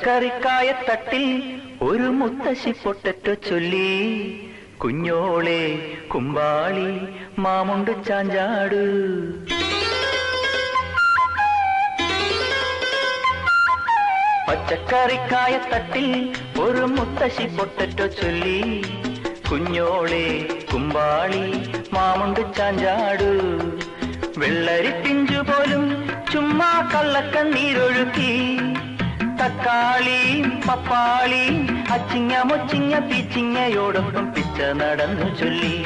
പച്ചക്കറിക്കായത്തട്ടിൽ ഒരു മുത്തശ്ശി പൊട്ടറ്റോ ചൊല്ലി, കുഞ്ഞോളെ കുമ്പാളി മാമുണ്ട് ചാഞ്ചാട്. പച്ചക്കറിക്കായത്തട്ടിൽ ഒരു മുത്തശ്ശി പൊട്ടറ്റോ ചൊല്ലി, കുഞ്ഞോളെ കുമ്പാളി മാമുണ്ട് ചാഞ്ചാട്. വെള്ളരി പിഞ്ചു പോലും ചുമ്മാ കള്ളക്കണ്ണീരൊഴുക്കി, തക്കാളി പപ്പാളി അച്ചിങ്ങ മൊച്ചിങ്ങ പീച്ചിങ്ങയോടൊപ്പം പിച്ച നടന്നു ചൊല്ലി,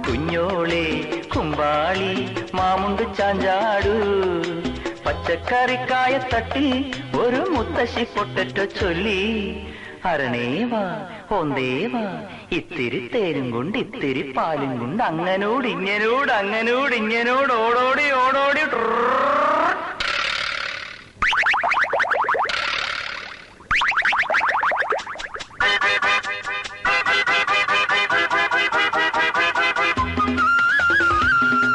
കുഞ്ഞോളെ കുമ്പാളി മാമുണ്ട് ചാഞ്ചാടു. പച്ചക്കറിക്കായത്തട്ടിൽ ഒരു മുത്തശ്ശി പൊട്ടറ്റോ ചൊല്ലി, അരണേവാ ഓന്തേവാ ഇത്തിരി തേരും കൊണ്ട് ഇത്തിരി പാലും കൊണ്ട് അങ്ങനോട് ഇങ്ങനോട് അങ്ങനോട് ഇങ്ങനോട് ഓടോടി ഓടോടി